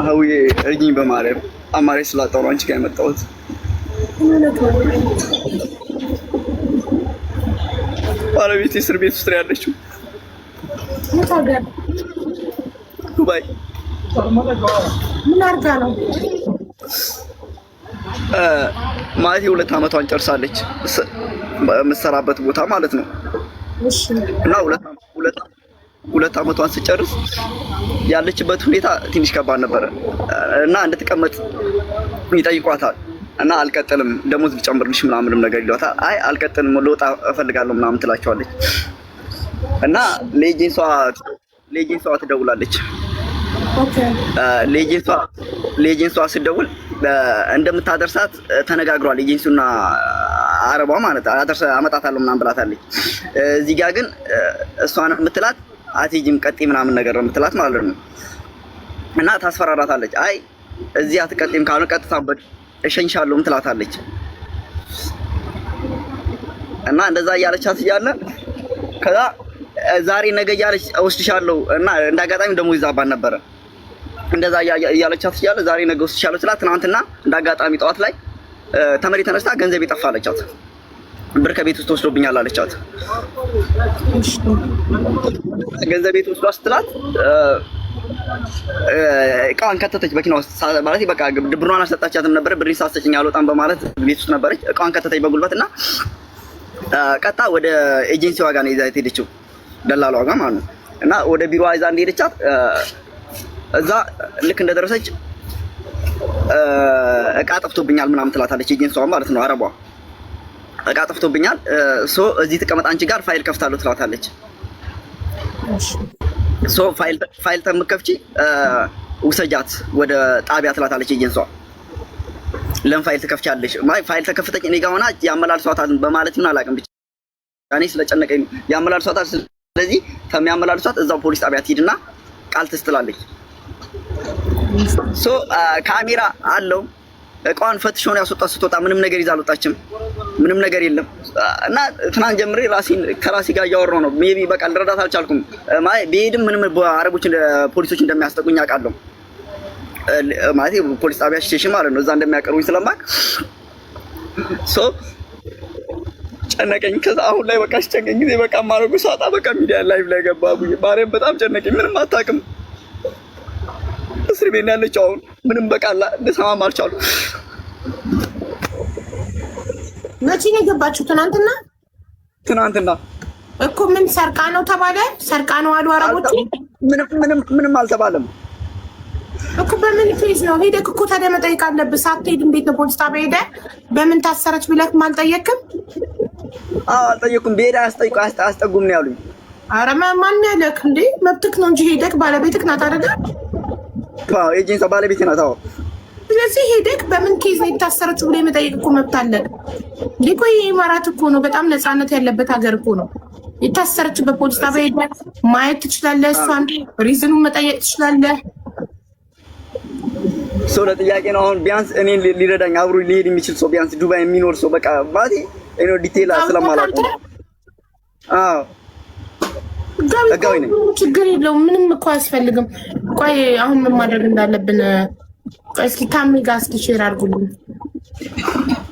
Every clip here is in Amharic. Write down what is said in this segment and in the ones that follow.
አውዬ እርግኝ በማርያም አማሬ ስላጣው ነው አንቺ ጋር የመጣሁት። ባለቤቴ እስር ቤት ውስጥ ያለችው ዱባይ። ምን አድርጋ ነው? ማለት የሁለት ዓመቷን ጨርሳለች የምትሰራበት ቦታ ማለት ነው። እና ሁለት ዓመቷን ስጨርስ ያለችበት ሁኔታ ትንሽ ከባድ ነበረ እና እንድትቀመጥ ይጠይቋታል እና አልቀጥልም ደሞዝ ልጨምርልሽ ምናምንም ነገር ይሏታል። አይ አልቀጥልም ልወጣ እፈልጋለሁ ምናምን ትላቸዋለች እና ለኤጀንሷ ትደውላለች። ለኤጀንሷ ስትደውል እንደምታደርሳት ተነጋግሯል። ኤጀንሲውና አረቧ ማለት አመጣታለሁ ምናምን ብላታለች። እዚህ ጋር ግን እሷን የምትላት አትሄጂም ቀጤ ምናምን ነገር የምትላት ማለት ነው እና ታስፈራራታለች። አይ እዚህ አትቀጤም ካልሆነ ቀጥታ እሸኝሻለሁ ትላታለች እና እንደዛ እያለቻት እያለ ከዛ ዛሬ ነገ እያለች እወስድሻለሁ እና እንዳጋጣሚ ደሞዝ ይዛባን ነበረ። እንደዛ እያለቻት እያለ ዛሬ ነገ እወስድሻለሁ ስላት ትናንትና እንዳጋጣሚ ጠዋት ላይ ተመሪ ተነስታ ገንዘብ ይጠፋ አለቻት። ብር ከቤት ውስጥ ወስዶብኛል አለቻት። ገንዘብ ቤት ውስጥ ስትላት እቃዋን ከተተች መኪና ውስጥ ማለት በቃ ብሩን አልሰጣቻትም ነበር። ብር ሳሰጭኝ አልወጣም በማለት ቤት ውስጥ ነበረች። እቃዋን ከተተች በጉልበትና ቀጣ ወደ ኤጀንሲዋ ጋር ነው ይዛ ሄደችው፣ ደላላዋ ጋር ማለት ነው። እና ወደ ቢሮዋ ይዛ እንደሄደቻት እዛ ልክ እንደደረሰች እቃ ጠፍቶብኛል ምናምን ትላታለች። ኤጀንሲዋ ማለት ነው አረቧ። እቃ ጠፍቶብኛል እዚህ ተቀመጥ አንቺ ጋር ፋይል ከፍታለሁ ትላታለች። ፋይል ተምከፍቺ ውሰጃት ወደ ጣቢያ ትላታለች ኤጀንሲዋ። ለምን ፋይል ትከፍቻለሽ? ፋይል ተከፍተች እኔ ጋር ሆና ያመላልሷታል በማለት ምን አላውቅም፣ ብቻ እኔ ስለጨነቀኝ ያመላልሷታል። ስለዚህ ከሚያመላልሷት እዛው ፖሊስ ጣቢያ ትሄድና ቃል ትስጥላለች። ካሜራ አለው። እቃዋን ፈትሾ ነው ያስወጣት። ስትወጣ ምንም ነገር ይዛ አልወጣችም፣ ምንም ነገር የለም። እና ትናንት ጀምሬ ከራሴ ጋር እያወራሁ ነው። ሜቢ በቃ ልረዳት አልቻልኩም። ብሄድም ምንም አረቦች ፖሊሶች እንደሚያስጠቁኝ አውቃለሁ። ማለት ፖሊስ ጣቢያ ስቴሽን ማለት ነው፣ እዛ እንደሚያቀርቡኝ ስለማውቅ ጨነቀኝ። ከዛ አሁን ላይ በቃ ሲጨንቀኝ ጊዜ በቃ ማረጉ ሳጣ በቃ ሚዲያ ላይቭ ላይ ገባሁ። ማርያም በጣም ጨነቀኝ። ምንም አታውቅም። እስር ቤት ያለችው አሁን ምንም በቃ ልሰማም አልቻልኩም። መቼ ነው የገባችው? ትናንትና እኮ። ምን ሰርቃ ነው ተባለ? ሰርቃ ነው አሉ አረቦቹ። ምንም አልተባለም እኮ። በምን ኬዝ ነው ሄደክ እኮ ታዲያ መጠየቅ አለብህ። ሳትሄድ እንዴት ነው ፖሊስ ጣቢያ ሄደህ በምን ታሰረች ብለህ አልጠየቅም? አልጠየኩም። ብሄድ አያስጠጉም ነው ያሉኝ። ኧረ ማን ያለክ እንዴ? መብትክ ነው እንጂ ሄደክ ባለቤትክ ናት አይደለ? ኤጀንሲ ባለቤት ናት። አዎ። ስለዚህ ሄደክ በምን ኬዝ ነው የታሰረችው ብለህ የመጠየቅ እኮ መብት አለክ። ሊቆ ኢማራት እኮ ነው፣ በጣም ነፃነት ያለበት ሀገር እኮ ነው። የታሰረችበት ፖሊስ ጣቢያ ሄደህ ማየት ትችላለህ። እሷን ሪዝኑን መጠየቅ ትችላለህ። ለጥያቄ ነው አሁን። ቢያንስ እኔን ሊረዳኝ አብሮ ሊሄድ የሚችል ሰው ቢያንስ ዱባይ የሚኖር ሰው በቃ ማለት ነው። ዲቴል ስለማላውቅ ነው። አዎ ችግር የለውም። ምንም እኮ አያስፈልግም። ቆይ አሁን ምን ማድረግ እንዳለብን ቆይ እስኪ ካሜ ጋር እስኪ ሼር አድርጉልኝ።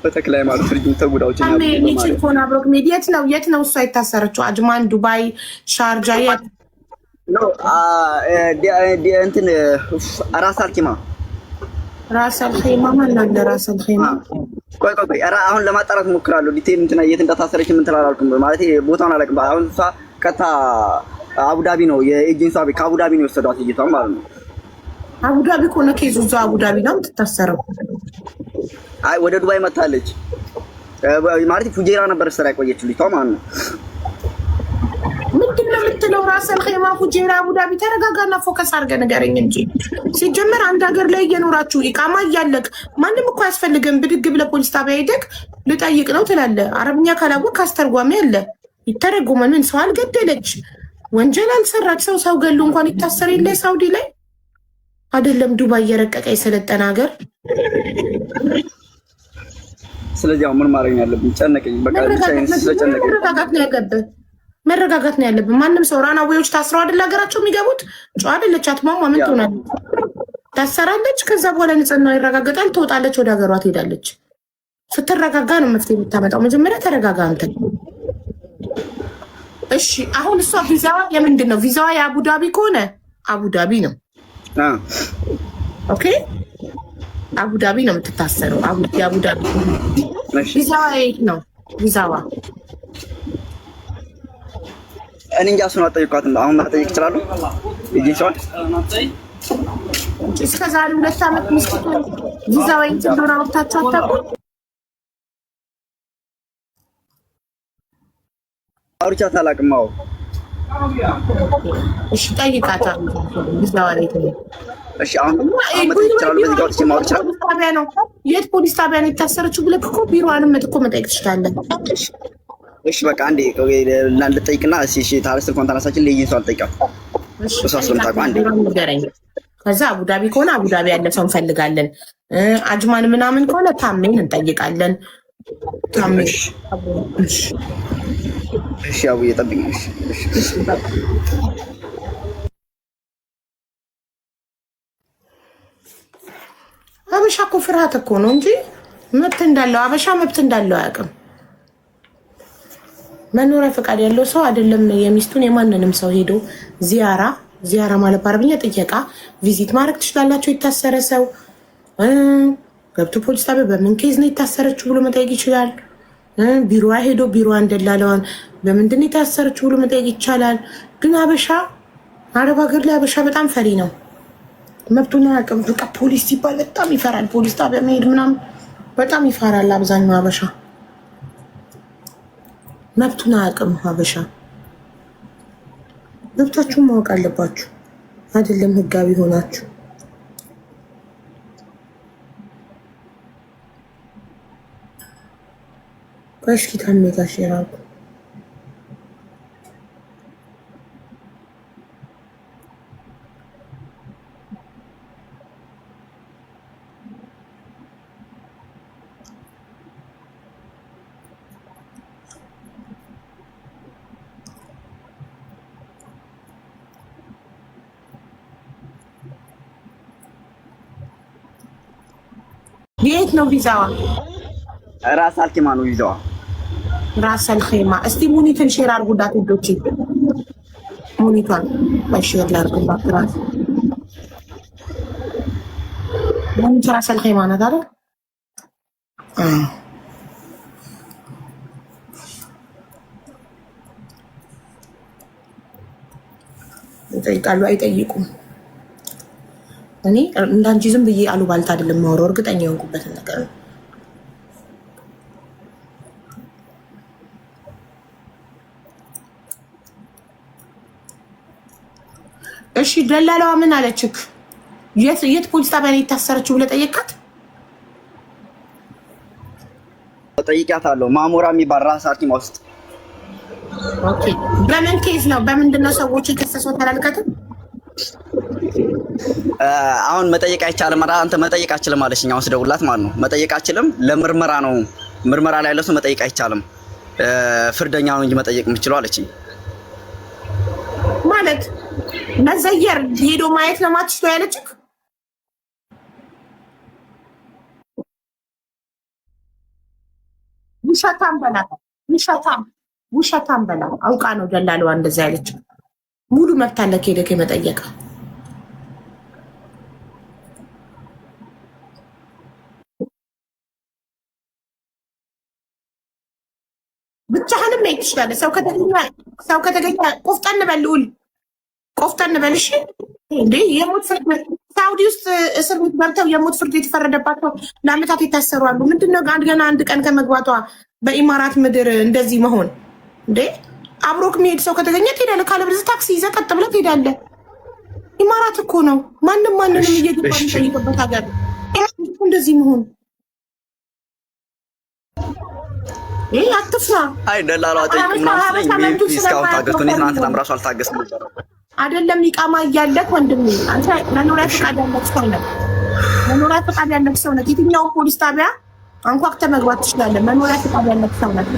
በተክለ ሃይማኖት ልጅ ተጉዳዎች ካሜ ሊችል ኮና ብሮክ ሜዲየት ነው። የት ነው እሷ የታሰረችው? አጅማን፣ ዱባይ፣ ሻርጃ የት ነው? እንትን ራስ አልኪማ ማን አለ? ራስ አልኪማ ቆይ አሁን ለማጣራት ሞክራለሁ። ዲቴል እንትና የት እንዳታሰረች ምን ትላላልኩም ማለት ቦታውን አላውቅም። አሁን እሷ ከታ አቡዳቢ ነው የኤጀንሲ ቤት ከአቡዳቢ ነው የወሰዷት ልጅቷን ማለት ነው። አቡዳቢ ከሆነ ኬዙ እዛ አቡዳቢ ነው የምትታሰረው። አይ ወደ ዱባይ መታለች ማለት ፉጄራ ነበር ስራ ያቆየችው ልጅቷ ማለት ነው። ምንድን ነው የምትለው? ራስን ኸይማ ፉጄራ አቡዳቢ። ተረጋጋና ፎከስ አድርገህ ንገረኝ እንጂ ሲጀመር አንድ ሀገር ላይ እየኖራችሁ ኢቃማ እያለቅ ማንም እኮ አያስፈልግም። ብድግ ብለህ ፖሊስ ጣቢያ ሄደክ ልጠይቅ ነው ትላለህ። አረብኛ ካላወቅ አስተርጓሚ አለ ይተረጉማል። ምን ሰው አልገደለች ወንጀል አልሰራች ሰው ገሉ እንኳን ይታሰር የለ ሳውዲ ላይ አይደለም ዱባይ የረቀቀ የሰለጠነ ሀገር። ስለዚህ አሁን ምን ማድረግ ያለብኝ? ጨነቀኝ በቃ ብቻዬን ስለጨነቀኝ ተረጋጋት ነው ያገበ መረጋጋት ነው ያለብን። ማንም ሰው ራናዌዎች ታስረው አይደል ሀገራቸው የሚገቡት? ጨዋ አይደለች አትማማ ምን ትሆናለች? ታሰራለች። ከዛ በኋላ ንጽህናው ይረጋገጣል። ትወጣለች፣ ወደ ሀገሯ ትሄዳለች። ስትረጋጋ ነው መፍትሄ የምታመጣው። መጀመሪያ ተረጋጋ አንተ። እሺ አሁን እሷ ቪዛዋ የምንድን ነው? ቪዛዋ የአቡዳቢ ከሆነ አቡዳቢ ነው። ኦኬ አቡዳቢ ነው የምትታሰረው። የአቡዳቢ ቪዛዋ የት ነው? ቪዛዋ እኔ እንጃ። እሱን አልጠየኳትም። አሁን መጠየቅ ይችላሉ? ይጂንሷል እስከ ዛሬ 2 ዓመት ምስኪን ቪዛዋ የት እንደሆነ አውጥታችሁ አታውቁም? አውርቻት አላውቅም። አዎ እሺ ጠይቃታ። ቪዛዋ የት ነው? እሺ አሁን መጠየቅ ይችላሉ? በዚህ ጋር ወጥቼ ማውራት ይችላል? ጣቢያ ነው። የት ፖሊስ ጣቢያ ነው የታሰረችው ብለህ እኮ ቢሮዋንም እኮ መጠየቅ ትችላለህ። እሺ በቃ አንዴ ልጠይቅና እሺ ታረስ ስልኳን ታነሳችን ለይይን ሰው አልጠይቃት። እሷ ስለምታውቅ አንዴ ንገረኝ። ከዛ አቡዳቢ ከሆነ አቡዳቢ ያለ ሰው እንፈልጋለን። አጅማን ምናምን ከሆነ ታሜን እንጠይቃለን። ታሜን እሺ አቡዬ ጠብቂኝ። እሺ አበሻ እኮ ፍርሃት እኮ ነው እንጂ መብት እንዳለው አበሻ መብት እንዳለው አያውቅም። መኖሪያ ፈቃድ ያለው ሰው አይደለም የሚስቱን የማንንም ሰው ሄዶ ዚያራ ማለት በአረብኛ ጥየቃ ቪዚት ማድረግ ትችላላችሁ። የታሰረ ሰው ገብቶ ፖሊስ ጣቢያ በምን ኬዝ ነው የታሰረችው ብሎ መጠየቅ ይችላል። ቢሮዋ ሄዶ ቢሮዋ እንደላለዋን በምንድን ነው የታሰረችው ብሎ መጠየቅ ይቻላል። ግን አበሻ አረብ ሀገር ላይ አበሻ በጣም ፈሪ ነው። መብቱን አያውቅም። በቃ ፖሊስ ሲባል በጣም ይፈራል። ፖሊስ ጣቢያ መሄድ ምናምን በጣም ይፈራል አብዛኛው አበሻ። መብቱን አያውቅም አበሻ። መብታችሁን ማወቅ አለባችሁ። አይደለም ህጋዊ ሆናችሁ ከሽኪ ታሜጋሽ ይራቁ የት ነው ቪዛዋ? ራስ አልኪማ ነው ቪዛዋ። ራስ አልኪማ። እስቲ ሙኒትን ሼር አድርጉላት ውዶቼ። ሙኒቷን በሼር ላድርጉላት። ሙኒት ራስ አልኪማ ናት አይደል? ይጠይቃሉ አይጠይቁም? እኔ እንዳንቺ ዝም ብዬ አሉባልታ አይደለም የማወራው፣ እርግጠኛ የሆንኩበትን ነገር ነው። እሺ ደላላዋ ምን አለችክ? የት ፖሊስ ጣቢያ ነው የታሰረችው ብለህ ጠየቃት? ጠይቂያታለሁ። ማሞራ የሚባል ራስ አርቲማ ውስጥ። ኦኬ በምን ኬዝ ነው? በምንድን ነው ሰዎች የከሰሱት አላልካትም? አሁን መጠየቅ አይቻልም። አንተ መጠየቅ አችልም አለችኝ። አሁን ስደውላት ማለት ነው መጠየቅ አችልም፣ ለምርመራ ነው። ምርመራ ላይ ያለው ሰው መጠየቅ አይቻልም፣ ፍርደኛ ነው እንጂ መጠየቅ የምችለው አለችኝ። ማለት መዘየር ሄዶ ማየት ነው ማትችለው ያለችክ? ውሸታም በላ አውቃ ነው ደላለዋ እንደዛ ያለችክ። ሙሉ መብት አለክ ሄደክ የመጠየቅ። ብቻህንም መሄድ ትችላለህ። ሰው ከተገኘ ቆፍጠን በልውል ቆፍጠን በልሽ እንዴ። የሞት ፍርድ ሳውዲ ውስጥ እስር ቤት ገብተው የሞት ፍርድ የተፈረደባቸው ለአመታት የታሰሩ አሉ። ምንድነው ገና አንድ ቀን ከመግባቷ በኢማራት ምድር እንደዚህ መሆን እንዴ? አብሮክ የሚሄድ ሰው ከተገኘ ትሄዳለህ። ካለበለዚያ ታክሲ ይዘህ ቀጥ ብለህ ትሄዳለህ። ኢማራት እኮ ነው ማንንም እየገባ የሚጠይቅበት ሀገር። እንደዚህ መሆን አትፍራ። አይ ደላላ ጠይቅ ምናምን እስካሁን ታገስኩ። እኔ ትናንትናም እራሱ አልታገስኩም ነበር። አይደለም ይቃማ እያለክ ወንድሜ፣ አንተ መኖሪያ ፈቃድ ያለህ ሰው ነህ። መኖሪያ ፈቃድ ያለህ ሰው ነህ። የትኛው ፖሊስ ጣቢያ አንኳኩተህ መግባት ትችላለህ። መኖሪያ ፈቃድ ያለህ ሰው ነህ።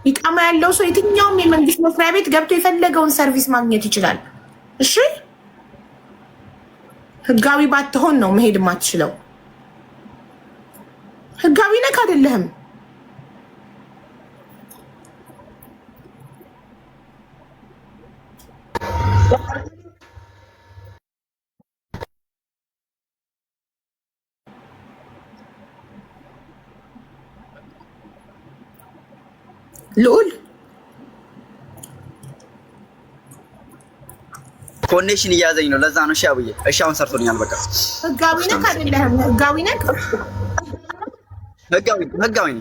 ኢቃማ ያለው ሰው የትኛውም የመንግስት መስሪያ ቤት ገብቶ የፈለገውን ሰርቪስ ማግኘት ይችላል። እሺ ህጋዊ ባትሆን ነው መሄድ ማትችለው። ህጋዊ ነክ አይደለህም። ልዑል ኮኔክሽን እያዘኝ ነው። ለዛ ነው ሻብዬ። እሺ አሁን ሰርቶልኛል። በቃ ህጋዊ ነክ አይደለህም። ህጋዊ ነክ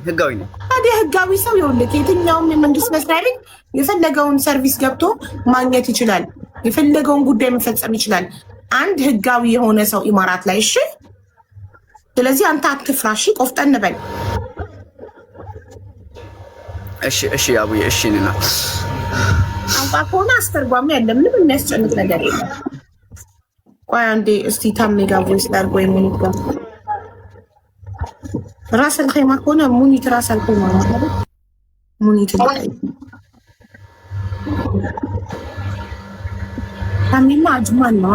ህጋዊ ነው። ታዲያ ህጋዊ ሰው ይኸውልህ የትኛውም የመንግስት መስሪያ ቤት የፈለገውን ሰርቪስ ገብቶ ማግኘት ይችላል። የፈለገውን ጉዳይ መፈጸም ይችላል። አንድ ህጋዊ የሆነ ሰው ኢማራት ላይ። እሺ ስለዚህ አንተ አትፍራ። እሺ ቆፍጠን በል። እሺ አቡዬ። እሺ ነና አንባ ከሆነ አስተርጓሚ ያለ ምንም የሚያስጨንቅ ነገር የለም። ቆይ አንዴ እስቲ ታሜ ጋር ቮይስ ላድርግ ወይ ሙኒት ጋር ራስን ኸይማ ከሆነ ሙኒት ራስን ኸይማ ማለት ሙኒት ላይ ታሜማ አጅማን ነው።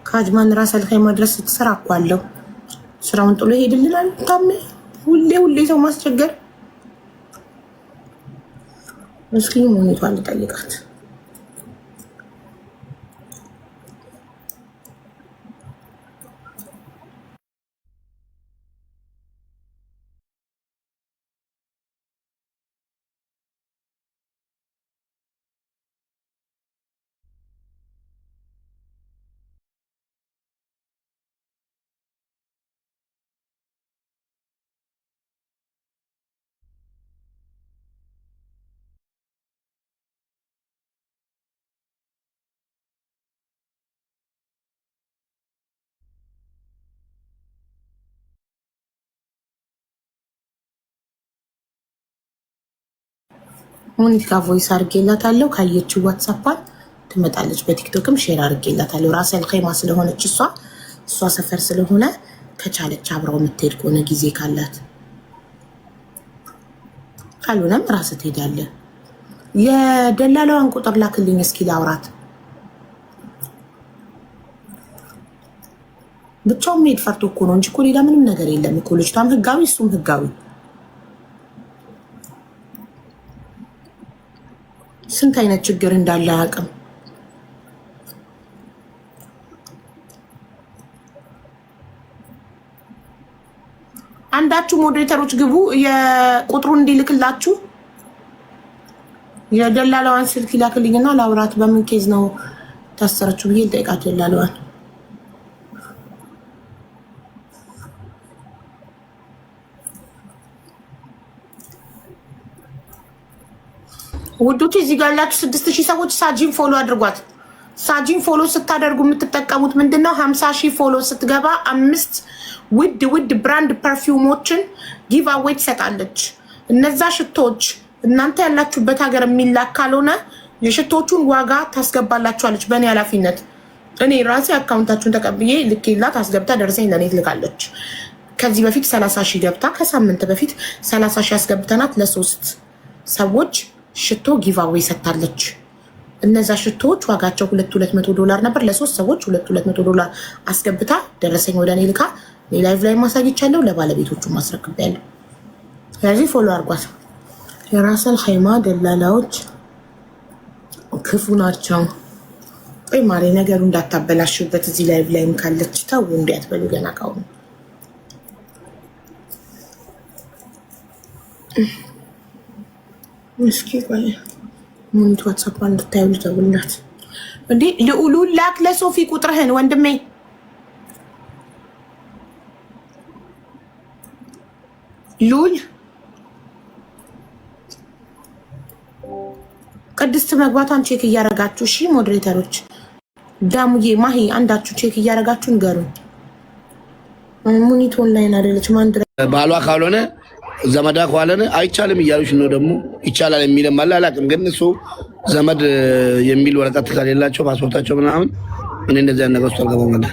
ከአጅማን ራስን ኸይማ ድረስ ስትሰራ እኮ አለው ስራውን ጥሎ ይሄድልናል። ታሜ ሁሌ ሰው ማስቸገር። እስኪ ሙኒቷን ልጠይቃት። ሙኒት ጋር ቮይስ አድርጌላታለሁ። ካየችው ዋትስአፓን ትመጣለች። በቲክቶክም ሼር አድርጌላታለሁ። ራስል ኸይማ ስለሆነች እሷ ሰፈር ስለሆነ ከቻለች አብረው የምትሄድ ከሆነ ጊዜ ካላት፣ ካልሆነም ራስ ትሄዳለህ። የደላላዋን ቁጥር ላክልኝ እስኪ ላውራት። ብቻውን መሄድ ፈርቶ እኮ ነው እንጂ እኮ ሌላ ምንም ነገር የለም እኮ። ልጅቷም ህጋዊ እሱም ህጋዊ። ስንት አይነት ችግር እንዳለ አያውቅም። አንዳችሁ ሞዴሬተሮች ግቡ፣ የቁጥሩን እንዲልክላችሁ። የደላላዋን ስልክ ይላክልኝና ላውራት። በምን ኬዝ ነው ታሰረችው ብዬ ልጠይቃት ደላላዋን። ውዶች እዚህ ጋር ያላችሁ 6000 ሰዎች ሳጂን ፎሎ አድርጓት። ሳጂን ፎሎ ስታደርጉ የምትጠቀሙት ምንድነው? 50,000 ፎሎ ስትገባ 5 ውድ ብራንድ ፐርፊውሞችን ጊቭ አዌይ ትሰጣለች። እነዛ ሽቶዎች እናንተ ያላችሁበት ሀገር የሚላክ ካልሆነ የሽቶቹን ዋጋ ታስገባላችኋለች በእኔ ኃላፊነት። እኔ ራሴ አካውንታችሁን ተቀብዬ ልኬላት አስገብታ ደርሰኝ ለኔ ትልካለች። ከዚህ በፊት 30,000 ገብታ ከሳምንት በፊት 30,000 አስገብተናት ለ3 ሰዎች ሽቶ ጊቫዌይ ሰጥታለች። እነዛ ሽቶዎች ዋጋቸው $200 ነበር። ለ3 ሰዎች $200 አስገብታ ደረሰኝ ወደ እኔ ልካ ላይቭ ላይ ማሳየቻለሁ። ለባለቤቶቹ ማስረክቤያለሁ። ስለዚህ ፎሎ አድርጓት። የራስል ኸይማ ደላላዎች ክፉ ናቸው። ቆይ ማሬ ነገሩ እንዳታበላሽበት። እዚህ ላይቭ ላይም ካለች ተው እንዲያትበሉ ገና ካሁኑ እስኪ ቆይ ሙኒት ዋትስአፕ እንድታዩ ልደውልላት። እንዴ ልዑሉ ላክ ለሶፊ ቁጥርህን ወንድሜ። ሉል ቅድስት መግባቷን ቼክ እያረጋችሁ እሺ ሞዴሬተሮች። ዳሙዬ ማሂ አንዳችሁ ቼክ እያረጋችሁ ንገሩኝ። ሙኒት ኦንላይን አይደለች ማንድረ ባሏ ካልሆነ ዘመዳ ከዋለን አይቻልም እያሉሽ ነው። ደግሞ ይቻላል የሚልም አለ አላውቅም። ግን እሱ ዘመድ የሚል ወረቀት ከሌላቸው ፓስፖርታቸው ምናምን እኔ እንደዚህ ነገር ውስጥ አልገባም።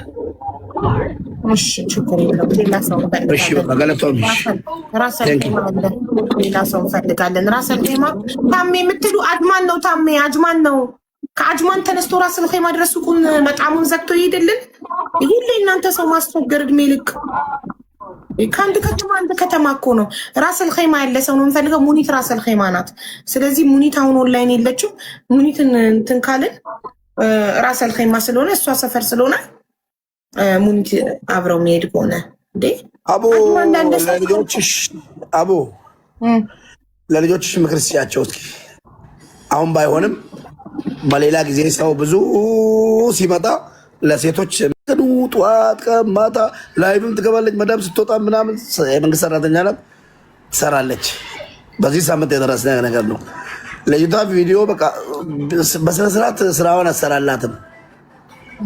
እሺ ችግር የለውም። ሌላ ሰው እሺ በቃ ገለቶልሽ ራሰል ኬማ አለ። ሌላ ሰው እንፈልጋለን። ራሰል ኬማ ታሜ የምትሉ አጅማን ነው። ታሜ አጅማን ነው። ከአጅማን ተነስቶ ራሰል ኬማ ድረስ ሱቁን በጣሙን ዘግቶ ይሄድልን። ሁሌ እናንተ ሰው ማስቸገር እድሜ ልክ ከአንድ ከተማ አንድ ከተማ እኮ ነው። ራሰል ኬማ ያለ ሰው ነው የምፈልገው። ሙኒት ራሰል ኬማ ናት። ስለዚህ ሙኒት አሁን ኦንላይን የለችም። ሙኒትን እንትን ካልን ራሰል ኬማ ስለሆነ እሷ ሰፈር ስለሆነ ሙኒት አብረው የሚሄድ ከሆነ እንዴ አቦ ለልጆችሽ ምክር ስጪያቸው እስኪ። አሁን ባይሆንም በሌላ ጊዜ ሰው ብዙ ሲመጣ ለሴቶች ጠዋት ከማታ ላይቭም ትገባለች። መዳም ስትወጣ ምናምን የመንግስት ሰራተኛ ናት ትሰራለች። በዚህ ሳምንት የደረሰ ነገር ነው። ለዩታ ቪዲዮ በቃ በስነስርዓት ስራዋን አሰራላትም።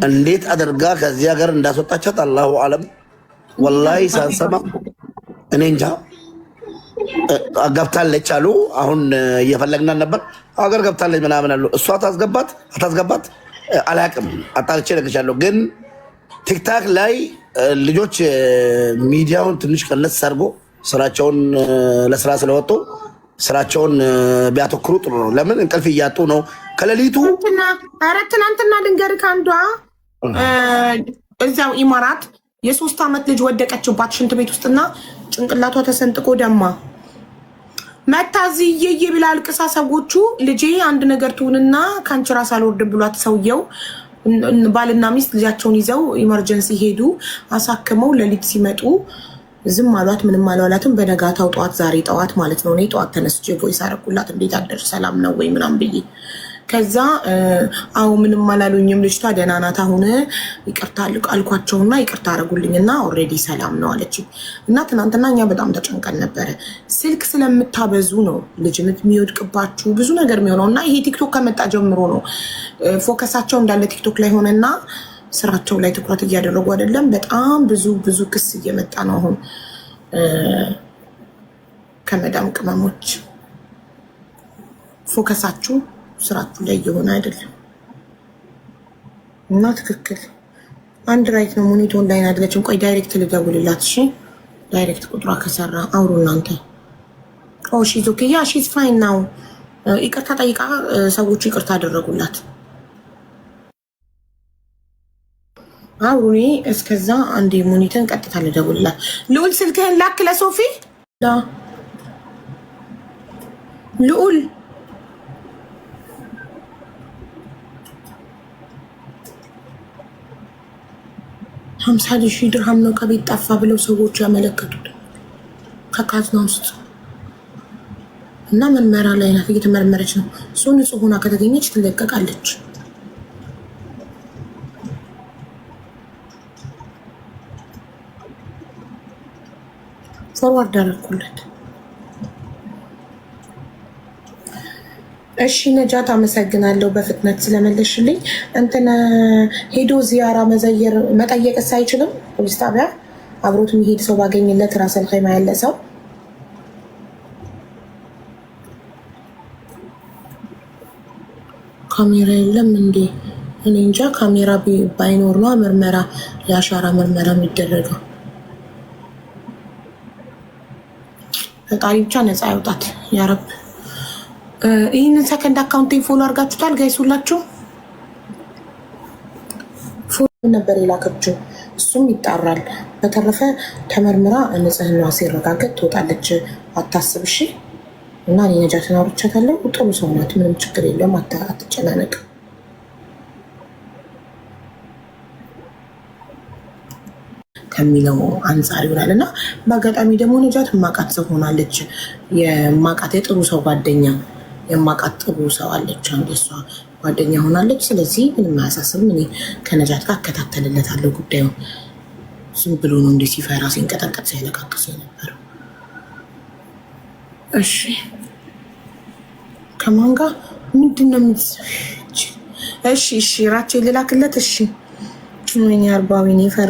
እንዴት አድርጋ ከዚህ ሀገር እንዳስወጣቻት አላሁ አለም። ወላሂ ሳንሰማ እኔ እንጃ። ገብታለች አሉ። አሁን እየፈለግናን ነበር። ሀገር ገብታለች ምናምን አሉ። እሷ አታስገባት አላቅም። አጣልቼ እነግርሻለሁ። ግን ቲክታክ ላይ ልጆች ሚዲያውን ትንሽ ቀነስ አድርጎ ስራቸውን ለስራ ስለወጡ ስራቸውን ቢያተኩሩ ጥሩ ነው። ለምን እንቅልፍ እያጡ ነው ከሌሊቱ። ትናንትና ልንገርህ አንዷ እዚያው ኢማራት የ3 ዓመት ልጅ ወደቀችባት ሽንት ቤት ውስጥና ጭንቅላቷ ተሰንጥቆ ደማ። መታዚ እየዬ ብላ አልቅሳ ሰዎቹ ልጄ አንድ ነገር ትሁንና ከአንቺ ራስ አልወርድም ብሏት ሰውየው ባልና ሚስት ልጃቸውን ይዘው ኢመርጀንሲ ሄዱ። አሳክመው ሌሊት ሲመጡ ዝም አሏት። ምንም አላላትም። በነጋታው ጠዋት ዛሬ ጠዋት ማለት ነው እኔ ጠዋት ተነስቼ ቮይስ አደረኩላት። እንዴት አደርሽ ሰላም ነው ወይ ምናምን ብዬ ከዛ አዎ ምንም አላሉኝም ልጅቷ ደህና ናት። አሁን ይቅርታ አልኳቸውና ይቅርታ አደረጉልኝና ኦልሬዲ ሰላም ነው አለች። እና ትናንትና እኛ በጣም ተጨንቀን ነበረ። ስልክ ስለምታበዙ ነው ልጅ የሚወድቅባችሁ ብዙ ነገር የሚሆነው። እና ይሄ ቲክቶክ ከመጣ ጀምሮ ነው ፎከሳቸው እንዳለ ቲክቶክ ላይ ሆነና ስራቸው ላይ ትኩረት እያደረጉ አይደለም። በጣም ብዙ ክስ እየመጣ ነው አሁን ከመዳም ቅመሞች። ፎከሳችሁ ስራችሁ ላይ እየሆነ አይደለም። እና ትክክል አንድ ራይት ነው። ሙኒት ኦንላይን አይደለችም። ቆይ ዳይሬክት ልደውልላት። እሺ ዳይሬክት ቁጥሯ ከሰራ አውሩ እናንተ። ኦ ሺዝ ኦኬ ያ ሺዝ ፋይን ናው። ይቅርታ ጠይቃ ሰዎቹ ይቅርታ አደረጉላት። አውሩኔ እስከዛ አንዴ ሙኒትን ቀጥታ ልደውልላት። ልዑል ስልክህን ላክ ለሶፊ ልዑል 50,000 ድርሃም ነው ከቤት ጠፋ ብለው ሰዎቹ ያመለከቱት ከካዝና ውስጥ እና ምርመራ ላይ ናት፣ እየተመረመረች ነው። እሱ ንጹህ ሆና ከተገኘች ትለቀቃለች። ፎርዋርድ አደረኩለት። እሺ ነጃት አመሰግናለሁ በፍጥነት ስለመለሽልኝ። እንትን ሄዶ ዚያራ መጠየቅስ አይችልም? ፖሊስ ጣቢያ አብሮት የሚሄድ ሰው ባገኝለት ራሰል ኸይማ ያለ ሰው ካሜራ የለም እንዴ? እኔ እንጃ። ካሜራ ባይኖር ነው ምርመራ የአሻራ ምርመራ የሚደረገው። ፈጣሪ ብቻ ነፃ ያውጣት ያረብ። ይህንን ሰከንድ አካውንቴን ፎሎ አድርጋችሁታል ጋይስ? ሁላችሁ ፎሎ ነበር የላከችው፣ እሱም ይጣራል። በተረፈ ተመርምራ ንጽህናዋ ሲረጋገጥ ትወጣለች። አታስብ እሺ። እና እኔ ነጃትን አውርቻታለሁ። ጥሩ ሰው ናት፣ ምንም ችግር የለውም። አትጨናነቅ። ከሚለው አንጻር ይሆናል። እና በአጋጣሚ ደግሞ ነጃት የማውቃት ሰው ሆናለች። የማውቃት የጥሩ ሰው ጓደኛ የማውቃት ጥሩ ሰው አለች። አንድ እሷ ጓደኛ ሆናለች። ስለዚህ ምንም አያሳስብም። እኔ ከነጃት ጋር እከታተልለታለሁ ጉዳዩ። ዝም ብሎ ነው እንዲህ ሲፈራ ሲንቀጠቀጥ ሲያለቃቅስ የነበረው። እሺ ከማን ጋር ምንድን ነው የምትሰሪው? እሺ ራቼ ልላክለት። እሺ ወይኔ አርባዊኔ ፈራ